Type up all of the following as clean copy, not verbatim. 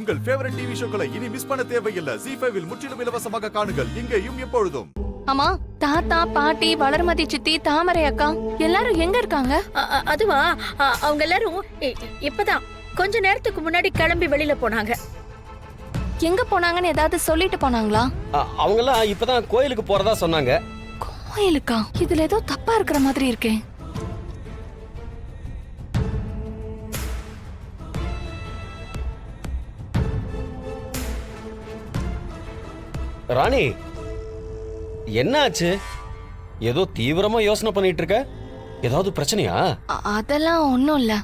உங்கள் favourite TV ஷோக்களை இனி miss பண்ண தேவையில்லை. ZEE5 இல் முற்றிலும் இலவசமாக காணுங்கள். இங்கேயும் எப்பொழுதும். அம்மா, தாத்தா, பாட்டி, வளர்மதி சித்தி, தாமரை அக்கா எல்லாரும் எங்க இருக்காங்க? அதுவா, அவங்க எல்லாரும் இப்பதான் கொஞ்ச நேரத்துக்கு முன்னாடி கிளம்பி வெளியில போனாங்க. எங்க போனாங்கன்னு ஏதாவது சொல்லிட்டு போனாங்களா? அவங்க எல்லாம் இப்பதான் கோயிலுக்கு போறதா சொன்னாங்க. கோயிலுக்கா? இதுல ஏதோ தப்பா இருக்கிற மாதிரி இருக்கே. ராணி, என்னாச்சு? ஏதோ தீவிரமா யோசனை பண்ணிட்டு இருக்க. ஏதாவது பிரச்சனையா? அதெல்லாம் ஒண்ணும் இல்ல.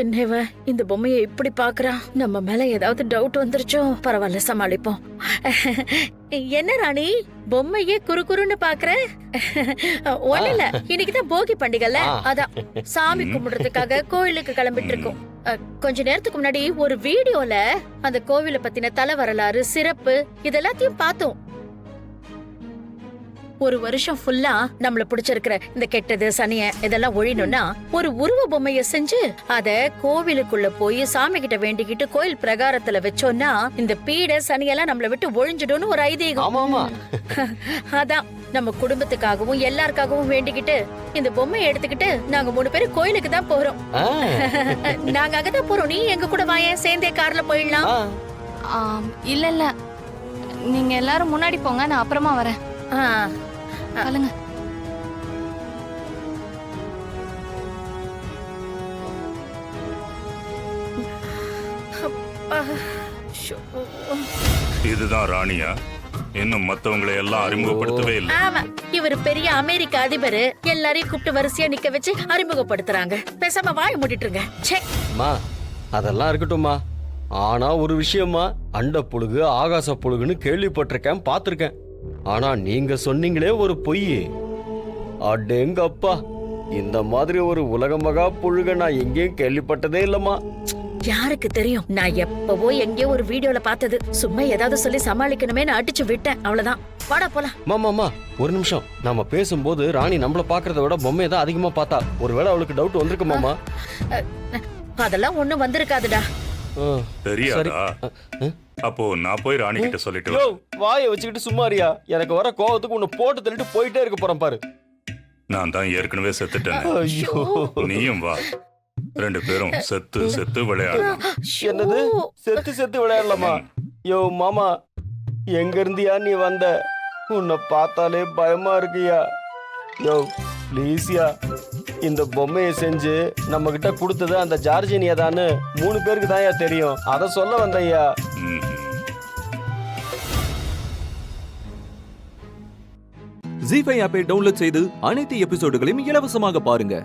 என்னவ இந்த பொம்மையை இப்படி பாக்குறா? நம்ம மேல ஏதாவது டவுட் வந்துருச்சோ? பரவாயில்ல, சமாளிப்போம். என்ன ராணி, பொம்மையே குறுகுறுன்னு பாக்குற? ஒண்ணு இல்ல, இன்னைக்குதான் போகி பண்டிகைல, அதான் சாமி கும்பிடுறதுக்காக கோயிலுக்கு கிளம்பிட்டு இருக்கோம். கொஞ்ச நேரத்துக்கு முன்னாடி ஒரு வீடியோல அந்த கோவிலை பத்தின தல வரலாறு, சிறப்பு இதெல்லாத்தையும் பார்த்தோம். ஒரு வருஷம் ஃபுல்லா நம்மள பிடிச்சிருக்கிற இந்த கெட்டது, சனிய இதெல்லாம் ஒழியணும்னா ஒரு உருவ பொம்மைய செஞ்சு அத கோவிலுக்குள்ள போய் சாமி கிட்ட வேண்டிக்கிட்டு கோயில் பிரகாரத்துல வச்சோம்னா இந்த பீட சனியெல்லாம் நம்மள விட்டு ஒழிஞ்சிடும்னு ஒரு ஐதீகம். அதான் நம்ம குடும்பத்துக்காகவும் எல்லாருக்காகவும் வேண்டிக்கிட்டு இந்த பொம்மையை எடுத்துக்கிட்டு நாங்க 3 பேரும் கோயிலுக்கு தான் போறோம். நாங்க அங்கதான் போறோம். நீ எங்க கூட வாயேன், சேர்ந்தே கார்ல போயிடலாம். இல்ல இல்ல, நீங்க எல்லாரும் முன்னாடி போங்க, நான் அப்புறமா வரேன். சொல்லுங்க. இதுதான் ராணியா? இன்னும் மத்தவங்களை எல்லாம் அறிமுகப்படுத்தவே இல்லை. ஆமா, இவர் பெரிய அமெரிக்க அதிபர். எல்லாரையும் கூப்பிட்டு வரிசையா நிக்க வச்சு அறிமுகப்படுத்துறாங்க. பேசாம வாய் மூடிட்டுருங்க. அதெல்லாம் இருக்கட்டும்மா. ஆனா ஒரு விஷயமா, அண்ட புழுகு ஆகாச புழுகுன்னு கேள்விப்பட்டிருக்கேன், பார்த்திருக்கேன். ஆனா நீங்க சொன்னீங்களே ஒரு பொய். அடேங்கப்பா, இந்த மாதிரி ஒரு உலக மகா புழுக நான் எங்கேயும் கேள்விப்பட்டதே இல்லம்மா. யாருக்கு தெரியும்? நான் எப்பவோ எங்கேயோ ஒரு வீடியோல பார்த்தது. சும்மா ஏதாவது சொல்லி சமாளிக்கணுமே நான் அடிச்சு விட்டேன், அவ்வளவுதான். வாடா போலாம். மாமா, ஒரு நிமிஷம். நாம பேசும்போது ராணி நம்மள பாக்குறத விட பொம்மையை தான் அதிகமா பார்த்தா. ஒருவேளை அவளுக்கு டவுட் வந்திருக்கு மாமா. அதெல்லாம் ஒண்ணும் வந்திருக்காதுடா. தெரியாதா? அப்போ நான் போய் ராணி கிட்ட சொல்லிட்டு வாயை வச்சுக்கிட்டு சும்மாரியா? எனக்கு வர கோவத்துக்கு உன்னை போட்டு தள்ளிட்டு போயிட்டே இருக்க போறேன் பாரு. நான் தான் ஏற்கனவே செத்துட்டேன். நீயும் வா, 2 பேரும் செத்து செத்து விளையாடலாம். என்னது செத்து செத்து விளையாடலாமா? யோ மாமா, எங்க இருந்தியா நீ வந்த? உன்னை பார்த்தாலே பயமா இருக்குயா. யோ ப்ளீஸ்யா, இந்த பொம்மையை செஞ்சு நம்ம கிட்ட கொடுத்தது அந்த ஜார்ஜினியா தானு 3 பேருக்கு தான் தெரியும். அத சொல்ல வந்தையா. ZEE5 ஆப்பை டவுன்லோட் செய்து அனைத்து எபிசோடுகளையும் இலவசமாக பாருங்க.